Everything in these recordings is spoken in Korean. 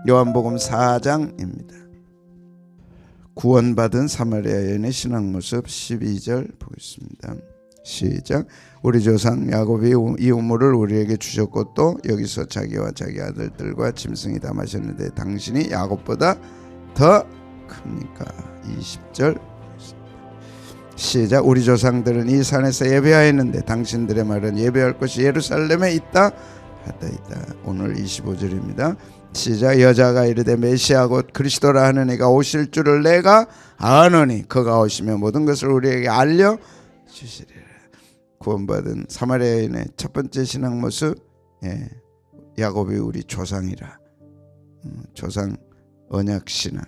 요한복음 4장입니다. 구원받은 사마리아 여인의 신앙 모습 12절 보겠습니다. 시작. 우리 조상 야곱이 이 우물을 우리에게 주셨고 또 여기서 자기와 자기 아들들과 짐승이 다 마셨는데 당신이 야곱보다 더 큽니까? 20절 시작. 우리 조상들은 이 산에서 예배하였는데 당신들의 말은 예배할 곳이 예루살렘에 있다 하다이다. 오늘 25절입니다. 시작. 여자가 이르되 메시아 곧 그리스도라 하는 이가 오실 줄을 내가 아노니 그가 오시면 모든 것을 우리에게 알려주시리라. 구원받은 사마리아 여인의 첫 번째 신앙 모습, 야곱이 우리 조상이라. 조상 언약 신앙.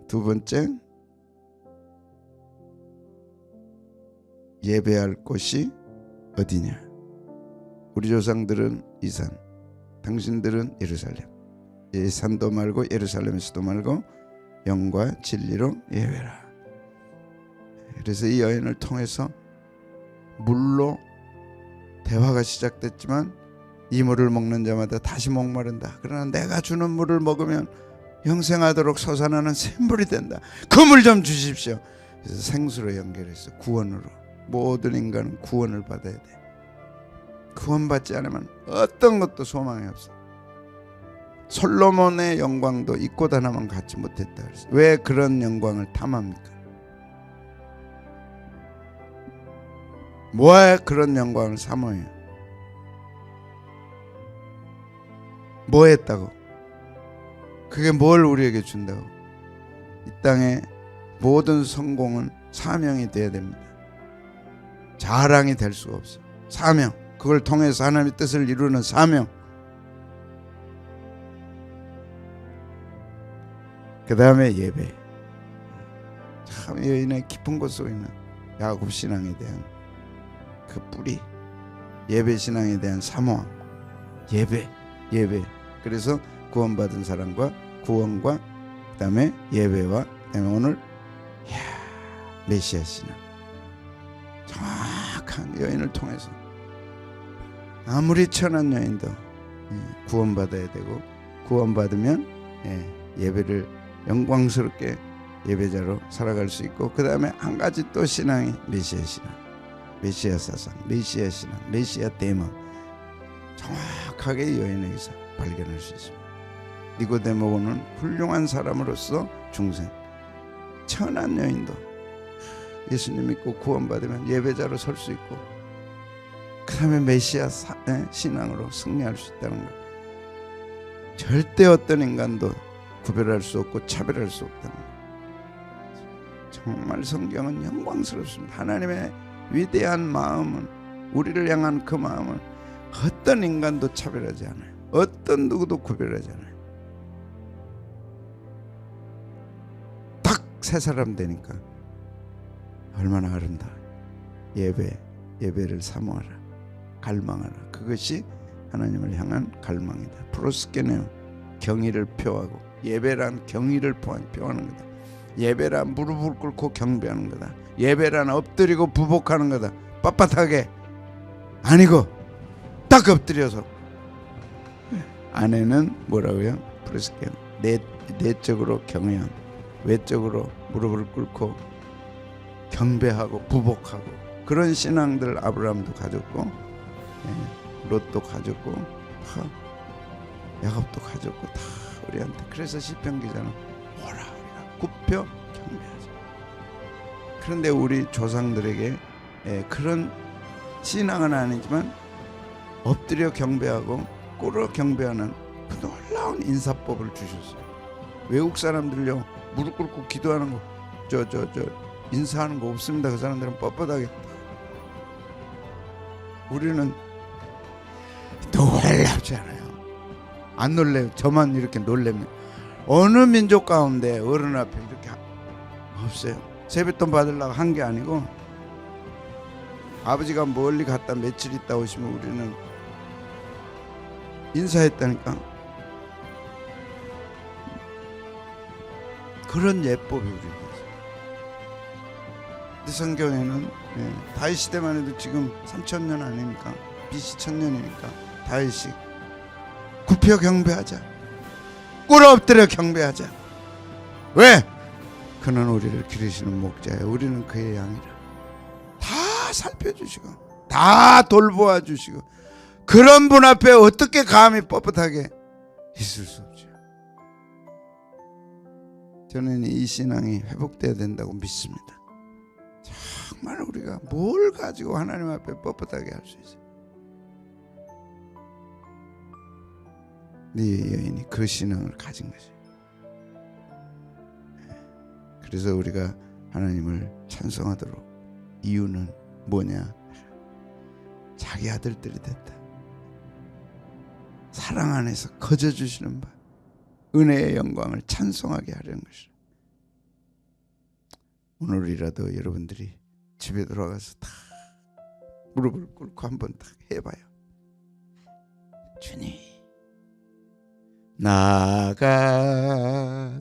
두 번째, 예배할 곳이 어디냐. 우리 조상들은 이 산, 당신들은 예루살렘. 이 산도 말고 예루살렘에서도 말고 영과 진리로 예배라. 그래서 이 여인을 통해서 물로 대화가 시작됐지만 이 물을 먹는 자마다 다시 목마른다. 그러나 내가 주는 물을 먹으면 영생하도록 솟아나는 샘물이 된다. 그 물 좀 주십시오. 그래서 생수로 연결해서 구원으로. 모든 인간은 구원을 받아야 돼. 구원받지 않으면 어떤 것도 소망이 없어. 솔로몬의 영광도 이 꽃 하나만 갖지 못했다. 왜 그런 영광을 탐합니까? 뭐에 그런 영광을 사모해요? 뭐 했다고? 그게 뭘 우리에게 준다고? 이 땅의 모든 성공은 사명이 돼야 됩니다. 자랑이 될 수가 없어. 사명. 그걸 통해서 하나님의 뜻을 이루는 사명. 그 다음에 예배. 참 여인의 깊은 곳 속에 있는 야곱 신앙에 대한 그 뿌리. 예배 신앙에 대한 사모함. 예배. 그래서 구원받은 사람과 구원과 그 다음에 예배와 그 다음에 오늘 메시아 신앙. 정확한 여인을 통해서 아무리 천한 여인도 구원받아야 되고 구원받으면 예배를 영광스럽게 예배자로 살아갈 수 있고 그 다음에 한 가지 또 신앙이 메시아 신앙, 메시아 사상, 메시아 신앙, 메시아 대망. 정확하게 이 여인에게서 발견할 수 있습니다. 니고데모는 훌륭한 사람으로서 중생, 천한 여인도 예수님 믿고 구원받으면 예배자로 설 수 있고 그 다음에 메시아 신앙으로 승리할 수 있다는 것. 절대 어떤 인간도 구별할 수 없고 차별할 수 없다는 것. 정말 성경은 영광스럽습니다. 하나님의 위대한 마음은, 우리를 향한 그 마음은 어떤 인간도 차별하지 않아요. 어떤 누구도 구별하지 않아요. 딱 세 사람 되니까 얼마나 아름다워요. 예배를 사모하라. 갈망하라. 그것이 하나님을 향한 갈망이다. 프로스케네오, 경의를 표하고. 예배란 경의를 표하는 거다. 예배란 무릎을 꿇고 경배하는 거다. 예배란 엎드리고 부복하는 거다. 빳빳하게 아니고 딱 엎드려서. 안에는 뭐라고요? 프로스케네오, 내적으로 경외함, 외적으로 무릎을 꿇고 경배하고 부복하고. 그런 신앙들 아브라함도 가졌고 롯도 가졌고 야곱도 가졌고 다 우리한테. 그래서 시편 기자는 오라 우리가 굽혀 경배하자. 그런데 우리 조상들에게 그런 신앙은 아니지만 엎드려 경배하고 꿇어 경배하는 그 놀라운 인사법을 주셨어요. 외국 사람들요 무릎 꿇고 기도하는 거 저 인사하는 거 없습니다. 그 사람들은 뻣뻣하게. 우리는 놀랍지 않아요. 안 놀래요. 저만 이렇게 놀랍니다. 어느 민족 가운데 어른 앞에 이렇게 없어요. 세뱃돈 받으려고 한 게 아니고 아버지가 멀리 갔다 며칠 있다 오시면 우리는 인사했다니까. 그런 예법이 우리에게 있어요. 성경에는 다윗 시대만 해도 지금 3000년 아닙니까? BC 1000년이니까 다윗이 굽혀 경배하자. 꿇어 엎드려 경배하자. 왜? 그는 우리를 기르시는 목자예요. 우리는 그의 양이라. 다 살펴주시고 다 돌보아 주시고, 그런 분 앞에 어떻게 감히 뻣뻣하게 있을 수 없죠. 저는 이 신앙이 회복돼야 된다고 믿습니다. 정말 우리가 뭘 가지고 하나님 앞에 뻣뻣하게 할 수 있어요. 네 여인이 그 신앙을 가진 것이에요. 그래서 우리가 하나님을 찬송하도록 이유는 뭐냐? 자기 아들들이 됐다. 사랑 안에서 거저주시는 바 은혜의 영광을 찬송하게 하려는 것이다. 오늘이라도 여러분들이 집에 돌아가서 다 무릎을 꿇고 한번 딱 해봐요. 주님, 나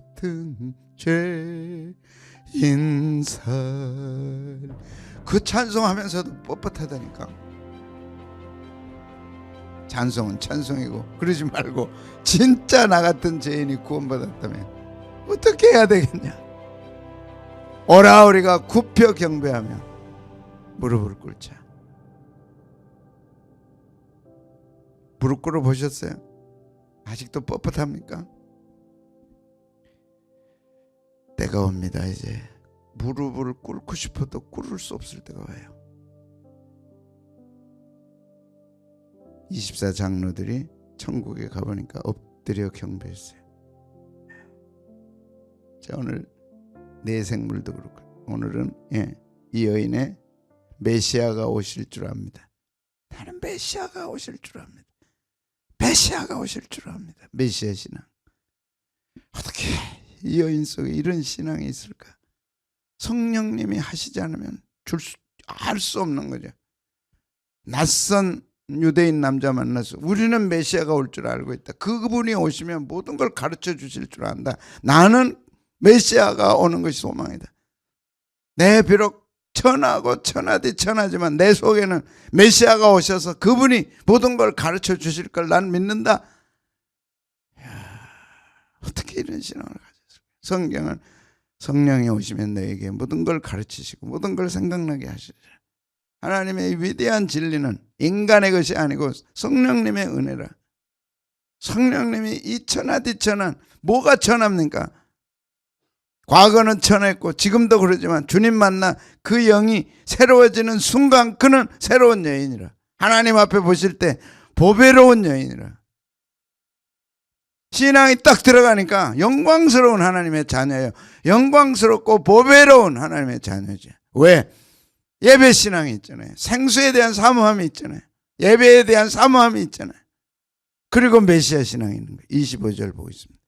같은 죄인 살, 그 찬송하면서도 뻣뻣하다니까. 찬송은 찬송이고, 그러지 말고 진짜 나 같은 죄인이 구원받았다면 어떻게 해야 되겠냐? 오라 우리가 굽혀 경배하며 무릎을 꿇자. 무릎 꿇어 보셨어요? 아직도 뻣뻣합니까? 때가 옵니다. 이제 무릎을 꿇고 싶어도 꿇을 수 없을 때가 와요. 24장로들이 천국에 가보니까 엎드려 경배했어요. 자, 오늘 내 생물도 그렇고, 오늘은 이 여인의 메시아가 오실 줄 압니다. 나는 메시아가 오실 줄 압니다. 메시아가 오실 줄 압니다. 메시아 신앙. 어떻게 이 여인 속에 이런 신앙이 있을까? 성령님이 하시지 않으면 알 수 없는 거죠. 낯선 유대인 남자 만나서 우리는 메시아가 올 줄 알고 있다. 그분이 오시면 모든 걸 가르쳐 주실 줄 안다. 나는 메시아가 오는 것이 소망이다. 내 비록 천하고 천하디 천하지만 내 속에는 메시아가 오셔서 그분이 모든 걸 가르쳐 주실 걸 난 믿는다. 이야, 어떻게 이런 신앙을 가졌을까? 성경은 성령이 오시면 너에게 모든 걸 가르치시고 모든 걸 생각나게 하시리라. 하나님의 위대한 진리는 인간의 것이 아니고 성령님의 은혜라. 성령님이 이 천하디천한, 뭐가 천합니까? 과거는 천했고 지금도 그러지만 주님 만나 그 영이 새로워지는 순간 그는 새로운 여인이라. 하나님 앞에 보실 때 보배로운 여인이라. 신앙이 딱 들어가니까 영광스러운 하나님의 자녀예요. 영광스럽고 보배로운 하나님의 자녀죠. 왜? 예배 신앙이 있잖아요. 생수에 대한 사모함이 있잖아요. 예배에 대한 사모함이 있잖아요. 그리고 메시아 신앙이 있는 거예요. 25절 보고 있습니다.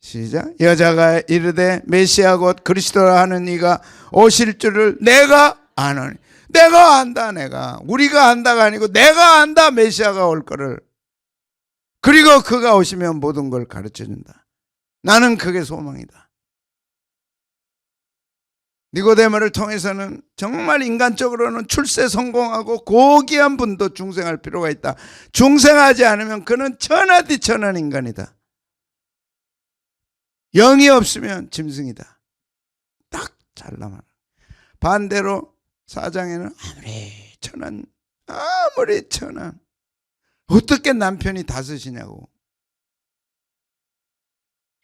시작. 여자가 이르되 메시아 곧 그리스도라 하는 이가 오실 줄을 내가 아노니. 내가 안다. 내가, 우리가 안다가 아니고 내가 안다. 메시아가 올 거를. 그리고 그가 오시면 모든 걸 가르쳐준다. 나는 그게 소망이다. 니고데모를 통해서는 정말 인간적으로는 출세 성공하고 고귀한 분도 중생할 필요가 있다. 중생하지 않으면 그는 천하디천한 인간이다. 영이 없으면 짐승이다. 딱 잘라만. 반대로 사장에는 아무리 천한 어떻게 남편이 다섯이냐고.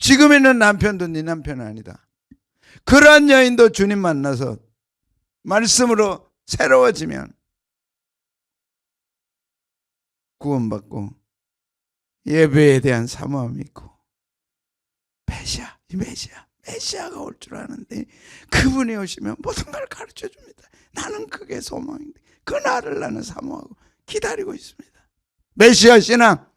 지금 있는 남편도 네 남편은 아니다. 그러한 여인도 주님 만나서 말씀으로 새로워지면 구원받고 예배에 대한 사모함이 있고, 메시아가 올 줄 아는데 그분이 오시면 모든 걸 가르쳐 줍니다. 나는 그게 소망인데 그 날을 나는 사모하고 기다리고 있습니다. 메시아 신앙.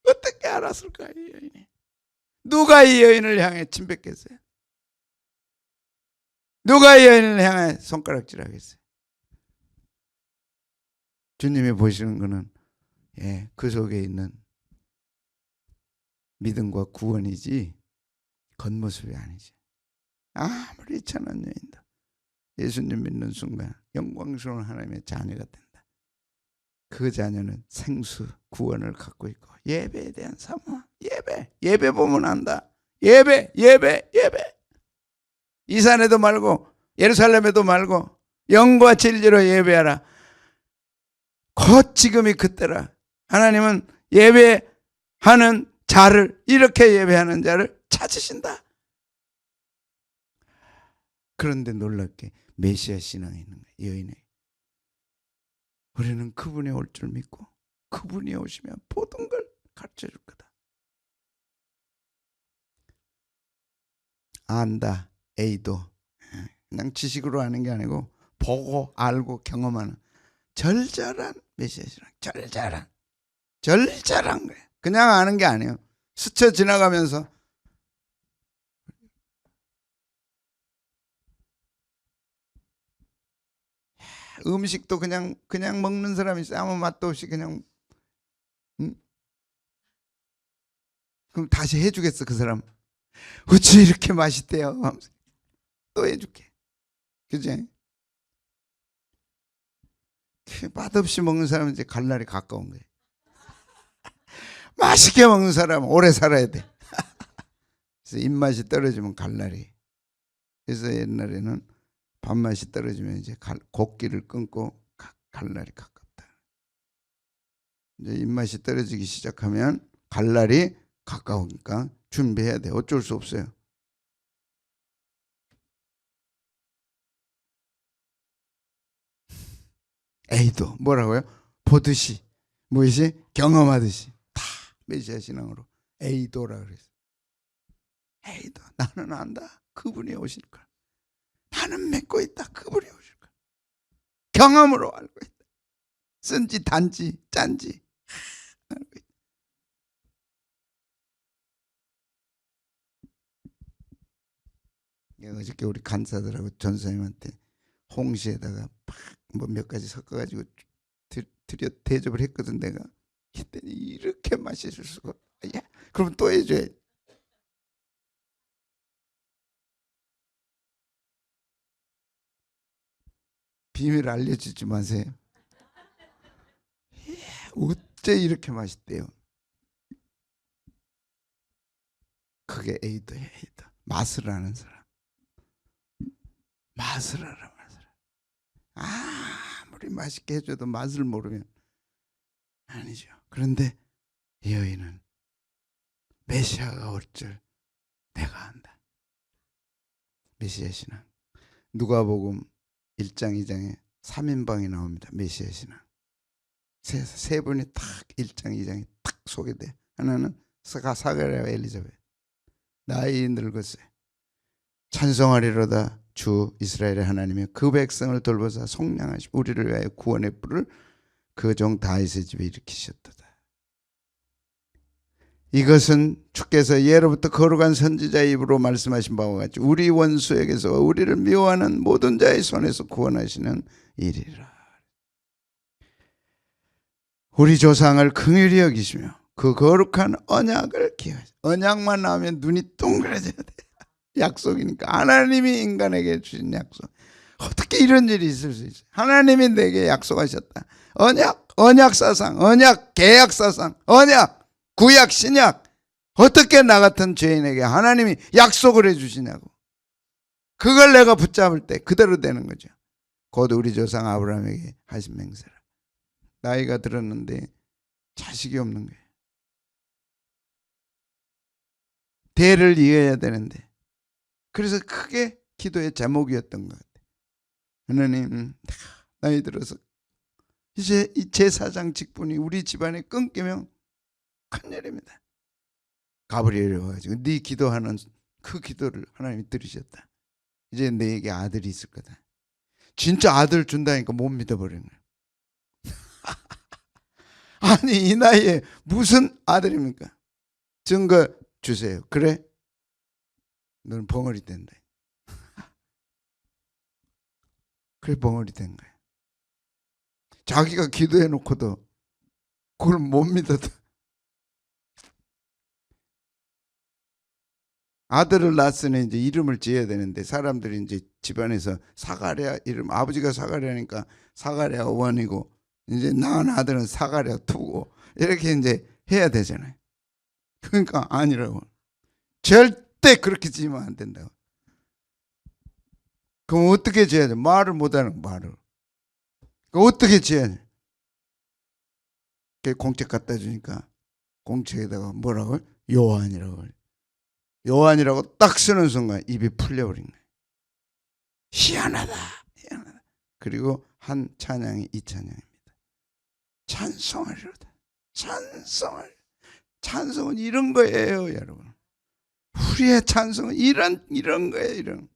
어떻게 알았을까 이 여인이? 누가 이 여인을 향해 침뱉겠어요? 누가 이 여인을 향해 손가락질하겠어요? 주님이 보시는 것은 그 속에 있는 믿음과 구원이지 겉모습이 아니지. 아무리 천한 여인도 예수님 믿는 순간 영광스러운 하나님의 자녀가 된다. 그 자녀는 생수 구원을 갖고 있고 예배에 대한 사모함. 예배 보면 안다. 예배. 이 산에도 말고 예루살렘에도 말고 영과 진리로 예배하라. 곧 지금이 그때라. 하나님은 예배하는 자를, 이렇게 예배하는 자를 찾으신다. 그런데 놀랍게 메시아 신앙이 있는 거예요. 여인에게. 우리는 그분이 올 줄 믿고 그분이 오시면 모든 걸 가르쳐 줄 거다. 안다. 에이도. 그냥 지식으로 아는 게 아니고 보고 알고 경험하는 절절한 메시아 신앙. 절절한 거예요. 그냥 아는 게 아니에요. 스쳐 지나가면서 음식도 그냥 먹는 사람이 있어요. 아무 맛도 없이 그냥. 그럼 다시 해주겠어 그 사람. 어찌 이렇게 맛있대요. 또 해줄게. 그지? 맛없이 먹는 사람은 이제 갈 날이 가까운 거예요. 맛있게 먹는 사람은 오래 살아야 돼. 그래서 입맛이 떨어지면 갈 날이. 그래서 옛날에는 밥맛이 떨어지면 이제 곡기를 끊고 갈 날이 가깝다. 이제 입맛이 떨어지기 시작하면 갈 날이 가까우니까 준비해야 돼. 어쩔 수 없어요. 에이도 뭐라고요? 보듯이 무엇이? 경험하듯이 다 메시아 신앙으로 에이도라 그랬어. 에이도 나는 안다. 그분이 오실 거야. 나는 믿고 있다. 그분이 오실 거야. 경험으로 알고 있다. 쓴지 단지 짠지 알고 있다. 어저께 우리 간사들하고 전사님한테 홍시에다가 뭐 몇 가지 섞어가지고 대접을 했거든. 내가 이때 이렇게 맛있을 수가 없다. 야, 그럼 또 해줘야. 비밀 알려주지 마세요. 어째 이렇게 맛있대요. 그게 에이도예요. 에이도. 맛을 아는 사람. 맛을 알아. 아무리 맛있게 해줘도 맛을 모르면 아니죠. 그런데 이 여인은 메시아가 올 줄 내가 안다. 메시아 신앙. 누가복음 1장 2장에 3인방이 나옵니다. 메시아 신앙. 세 분이 딱 1장 2장에 딱 소개돼. 하나는 사가랴와 엘리자벳. 나이 늙었어요. 찬송하리로다 주 이스라엘의 하나님이 그 백성을 돌보사 속량하시고 우리를 위하여 구원의 뿔을 그 종 다윗의 집에 일으키셨도다. 이것은 주께서 예로부터 거룩한 선지자의 입으로 말씀하신 바와 같이 우리 원수에게서 우리를 미워하는 모든 자의 손에서 구원하시는 일이라. 우리 조상을 긍휼히 여기시며 그 거룩한 언약을 기억하시고. 언약만 나오면 눈이 동그래져야 돼. 약속이니까. 하나님이 인간에게 주신 약속. 어떻게 이런 일이 있을 수 있어요? 하나님이 내게 약속하셨다. 언약 사상, 언약 계약 사상, 언약 구약 신약. 어떻게 나 같은 죄인에게 하나님이 약속을 해주시냐고. 그걸 내가 붙잡을 때 그대로 되는 거죠. 곧 우리 조상 아브라함에게 하신 맹세라. 나이가 들었는데 자식이 없는 거예요. 대를 이어야 되는데. 그래서 크게 기도의 제목이었던 것 같아요. 하나님, 나이 들어서 이제 이 제사장 직분이 우리 집안에 끊기면 큰일입니다. 가브리엘이 와가지고 네 기도하는 그 기도를 하나님이 들으셨다. 이제 너에게 아들이 있을 거다. 진짜 아들 준다니까 못 믿어버리는 거예요. 아니 이 나이에 무슨 아들입니까? 증거 주세요. 그래? 너는 벙어리 된다. 그래 벙어리 된 거야. 자기가 기도해놓고도 그걸 못 믿어도. 아들을 낳았으니 이제 이름을 지어야 되는데 사람들이 이제 집안에서 사가랴 이름, 아버지가 사가랴니까 사가랴 원이고 이제 낳은 아들은 사가랴 투고 이렇게 이제 해야 되잖아요. 그러니까 아니라고. 절대 그렇게 지으면 안 된다고. 그럼 어떻게 지어야 돼? 말을 못하는 말을. 그럼 어떻게 지어야 돼? 공책 갖다 주니까 공책에다가 뭐라고? 요한이라고. 요한이라고 딱 쓰는 순간 입이 풀려버린 거예요. 희한하다. 희한하다. 그리고 한 찬양이 이 찬양입니다. 찬송하리로다. 찬송은 이런 거예요, 여러분. 우리의 찬송은 이런 거예요, 이런.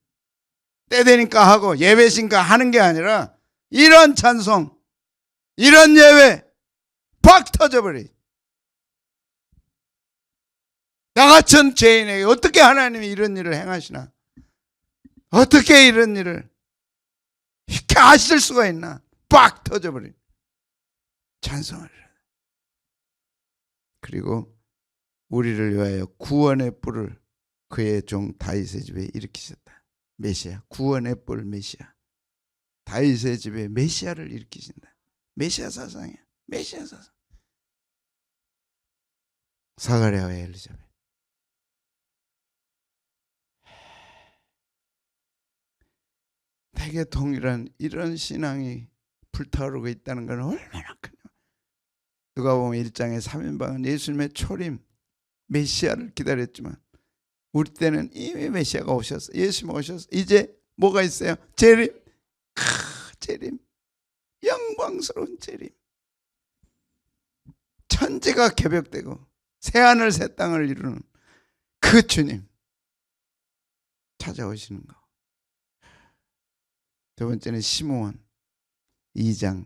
때 되니까 하고 예배신가 하는 게 아니라 이런 찬송, 이런 예배 팍 터져버리. 나 같은 죄인에게 어떻게 하나님이 이런 일을 행하시나? 어떻게 이런 일을 이렇게 하실 수가 있나? 빡 터져버린 찬송을. 그리고 우리를 위하여 구원의 뿔을 그의 종 다윗의 집에 일으키셨다. 메시아, 구원의 뿔 메시아. 다윗의 집에 메시아를 일으키신다. 메시아 사상이야. 메시아 사상. 사가랴와 엘리자벳. 대개 동일한 이런 신앙이 불타오르고 있다는 건 얼마나 크냐. 누가복음 1장의 3인방은 예수님의 초림 메시아를 기다렸지만 우리 때는 이미 메시아가 오셨어. 예수님 오셨어. 이제 뭐가 있어요? 재림. 재림. 영광스러운 재림. 천지가 개벽되고 새하늘 새 땅을 이루는 그 주님 찾아오시는 거. 두 번째는 시므온 2장.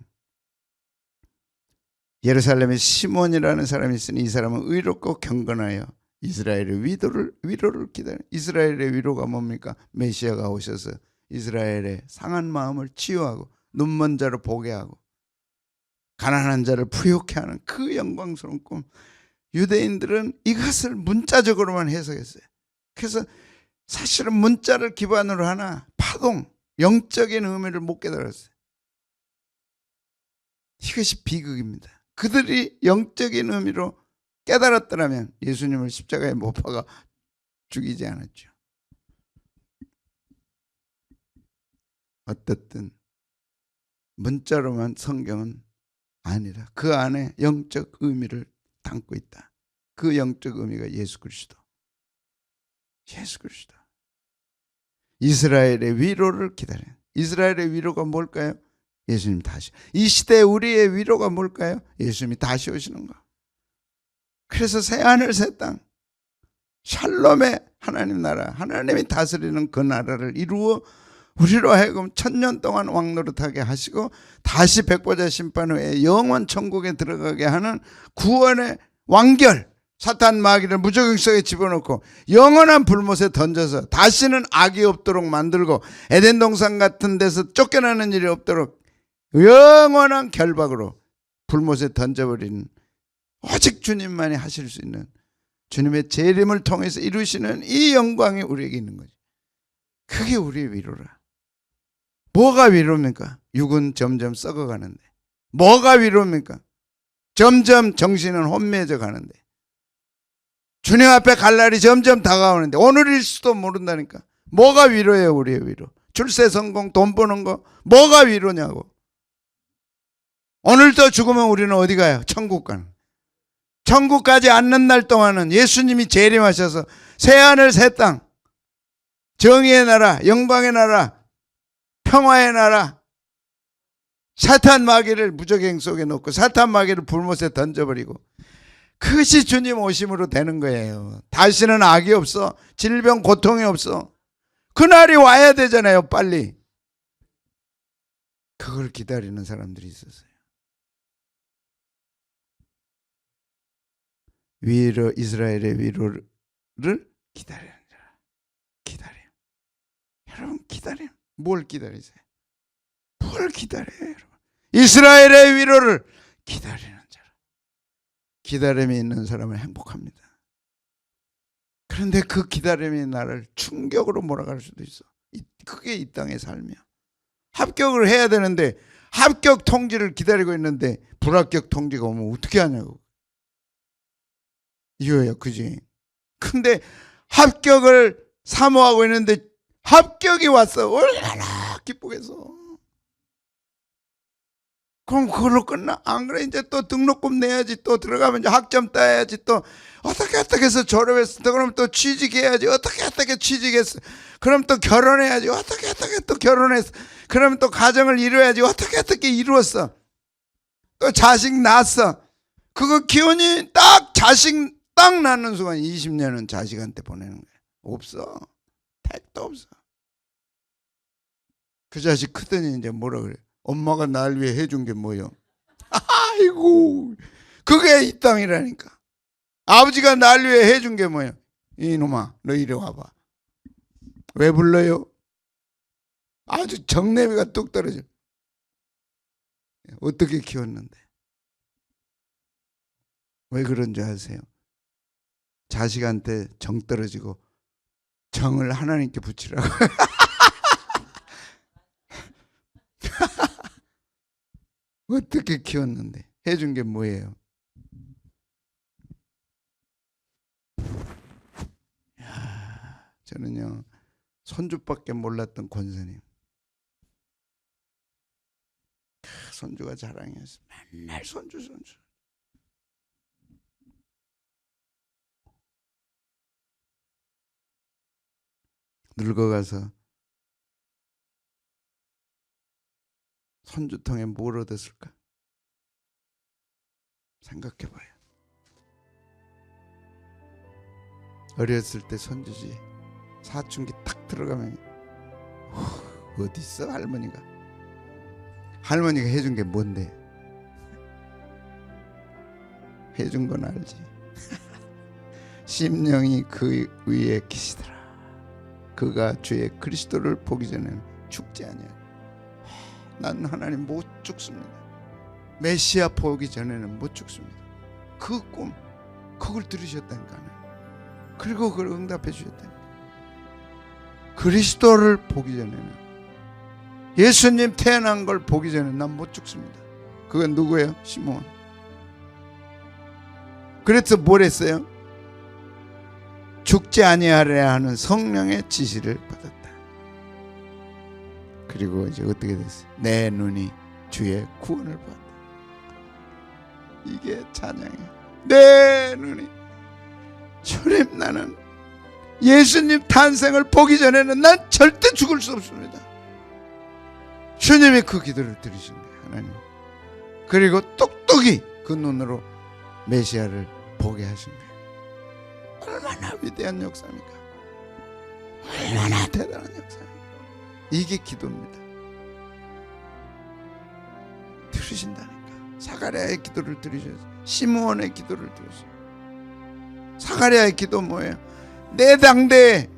예루살렘에 시므온이라는 사람이 있으니 이 사람은 의롭고 경건하여 이스라엘의 위로를 기다려. 이스라엘의 위로가 뭡니까? 메시아가 오셔서 이스라엘의 상한 마음을 치유하고 눈먼 자를 보게 하고 가난한 자를 부욕케 하는 그 영광스러운 꿈. 유대인들은 이것을 문자적으로만 해석했어요. 그래서 사실은 문자를 기반으로 하나 파동, 영적인 의미를 못 깨달았어요. 이것이 비극입니다. 그들이 영적인 의미로 깨달았더라면 예수님을 십자가에 못 박아 죽이지 않았죠. 어떻든 문자로만 성경은 아니라 그 안에 영적 의미를 담고 있다. 그 영적 의미가 예수 그리스도. 예수 그리스도. 이스라엘의 위로를 기다려. 이스라엘의 위로가 뭘까요? 예수님 다시. 이 시대에 우리의 위로가 뭘까요? 예수님이 다시 오시는 거. 그래서 새하늘 새 땅, 샬롬의 하나님 나라, 하나님이 다스리는 그 나라를 이루어 우리로 하여금 1000년 동안 왕노릇하게 하시고 다시 백보자 심판 후에 영원 천국에 들어가게 하는 구원의 완결. 사탄 마귀를 무저갱 속에 집어넣고 영원한 불못에 던져서 다시는 악이 없도록 만들고 에덴 동산 같은 데서 쫓겨나는 일이 없도록 영원한 결박으로 불못에 던져버리는 오직 주님만이 하실 수 있는 주님의 재림을 통해서 이루시는 이 영광이 우리에게 있는 거죠. 그게 우리의 위로라. 뭐가 위로입니까? 육은 점점 썩어가는데. 뭐가 위로입니까? 점점 정신은 혼미해져 가는데. 주님 앞에 갈 날이 점점 다가오는데 오늘일 수도 모른다니까. 뭐가 위로예요? 우리의 위로. 출세 성공, 돈 버는 거 뭐가 위로냐고. 오늘도 죽으면 우리는 어디 가요? 천국 가는. 천국 가지 않는 날 동안은 예수님이 재림하셔서 새하늘 새 땅, 정의의 나라, 영광의 나라, 평화의 나라, 사탄 마귀를 무저갱 속에 놓고 사탄 마귀를 불못에 던져버리고 그것이 주님 오심으로 되는 거예요. 다시는 악이 없어. 질병 고통이 없어. 그날이 와야 되잖아요. 빨리. 그걸 기다리는 사람들이 있었어요. 위로, 이스라엘의 위로를 기다리는 자라. 기다려. 여러분 기다려. 뭘 기다리세요? 뭘 기다려요, 여러분? 이스라엘의 위로를 기다리는 자라. 기다림이 있는 사람은 행복합니다. 그런데 그 기다림이 나를 충격으로 몰아갈 수도 있어. 그게 이 땅의 삶이야. 합격을 해야 되는데 합격 통지를 기다리고 있는데 불합격 통지가 오면 어떻게 하냐고. 이거야, 그지? 근데 합격을 사모하고 있는데 합격이 왔어. 얼마나 기쁘겠어. 그럼 그걸로 끝나? 안 그래? 이제 또 등록금 내야지. 또 들어가면 이제 학점 따야지. 또 어떻게 해서 졸업했어. 그럼 또 취직해야지. 어떻게 취직했어. 그럼 또 결혼해야지. 어떻게 또 결혼했어. 그럼 또 가정을 이루어야지. 어떻게 이루었어. 또 자식 낳았어. 그거 기운이 딱 자식 딱 낳는 순간 20년은 자식한테 보내는 거야. 없어. 택도 없어. 그 자식 크더니 이제 뭐라 그래. 엄마가 날 위해 해준 게 뭐요? 아이고, 그게 이 땅이라니까. 아버지가 날 위해 해준 게 뭐요? 이놈아, 너 이리 와봐. 왜 불러요? 아주 정내미가 뚝 떨어져. 어떻게 키웠는데? 왜 그런 줄 아세요? 자식한테 정 떨어지고 정을 하나님께 붙이라고. 어떻게 키웠는데? 해준 게 뭐예요? 야, 저는요 손주밖에 몰랐던 권사님. 손주가 자랑이었어. 맨날 손주. 늙어가서 손주통에 뭘 얻었을까? 생각해봐요. 어렸을 때 손주지. 사춘기 딱 들어가면 어디 있어 할머니가? 할머니가 해준 게 뭔데? 해준 건 알지. 심령이 그 위에 계시더라. 그가 주의 그리스도를 보기 전에는 죽지 아니하리. 난 하나님 못 죽습니다. 메시아 보기 전에는 못 죽습니다. 그 꿈, 그걸 들으셨다니까요. 그리고 그걸 응답해 주셨다니까. 그리스도를 보기 전에는, 예수님 태어난 걸 보기 전에는 난 못 죽습니다. 그건 누구예요? 시몬. 그래서 뭘 했어요? 죽지 아니하려 하는 성령의 지시를 받았다. 그리고 이제 어떻게 됐어요? 내 눈이 주의 구원을 보았다. 이게 찬양이야. 내 눈이. 주님, 나는 예수님 탄생을 보기 전에는 난 절대 죽을 수 없습니다. 주님이 그 기도를 들으신 거예요, 하나님. 그리고 똑똑히 그 눈으로 메시아를 보게 하신 거예요. 얼마나 위대한 역사입니까? 얼마나 대단한 역사입니까? 이게 기도입니다. 들으신다니까. 사가랴의 기도를 들으셨어요. 시므온의 기도를 들으셨어요. 사가랴의 기도 뭐예요? 내 당대에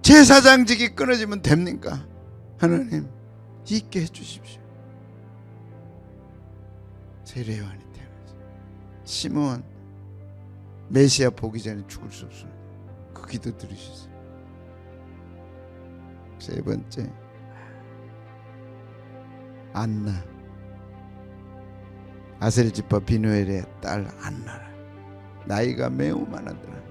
제사장직이 끊어지면 됩니까? 하나님, 있게 해주십시오. 세례 요한이 태어나서 시므온 메시아 보기 전에 죽을 수 없습니다. 그 기도 들으셨어요. 세 번째, 안나. 아셀지파 비누엘의 딸 안나라. 나이가 매우 많았더라.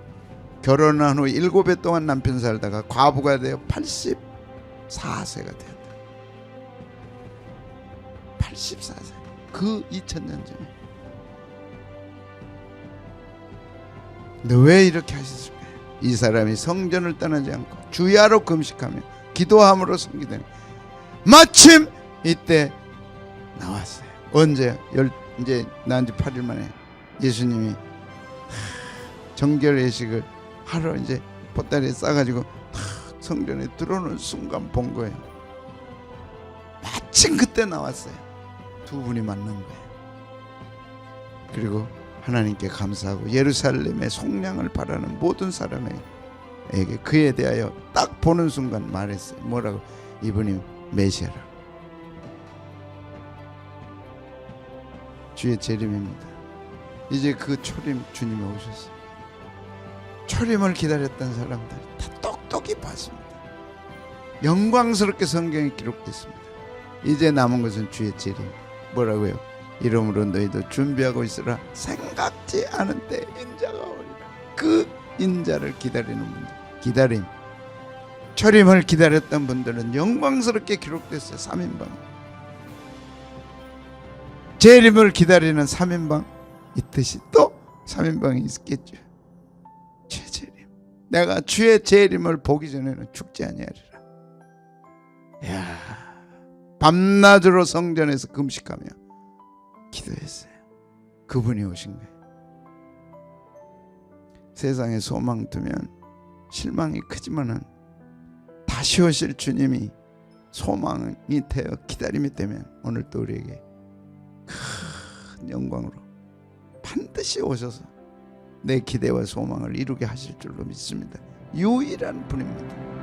결혼한 후 7해 동안 남편 살다가 과부가 되어 84세가 되었다. 84세. 그 2000년 전에. 근데 왜 이렇게 하셨을까요? 이 사람이 성전을 떠나지 않고 주야로 금식하며 기도함으로 섬기더니 마침 이때 나왔어요. 언제? 이제 나온 지 8일 만에 예수님이 정결 예식을 하러 이제 보따리에 싸가지고 성전에 들어오는 순간 본 거예요. 마침 그때 나왔어요. 두 분이 만난 거예요. 그리고 하나님께 감사하고 예루살렘의 속량을 바라는 모든 사람에게 그에 대하여 딱 보는 순간 말했어요. 뭐라고? 이분이 메시아라고. 주의 재림입니다. 이제 그 초림 주님이 오셨어요. 초림을 기다렸던 사람들 다 똑똑히 봤습니다. 영광스럽게 성경에 기록됐습니다. 이제 남은 것은 주의 재림. 뭐라고요? 이러므로 너희도 준비하고 있으라. 생각지 않은 때 인자가 오리라. 그 인자를 기다리는 분들, 기다림, 초림을 기다렸던 분들은 영광스럽게 기록됐어요. 3인방. 재림을 기다리는 3인방 있듯이 또 3인방이 있겠죠. 최재림. 내가 주의 재림을 보기 전에는 죽지 아니하리라. 야, 밤낮으로 성전에서 금식하며 기도했어요. 그분이 오신 거예요. 세상에 소망 두면 실망이 크지만은 다시 오실 주님이 소망이 되어 기다림이 되면 오늘 또 우리에게 큰 영광으로 반드시 오셔서 내 기대와 소망을 이루게 하실 줄로 믿습니다. 유일한 분입니다.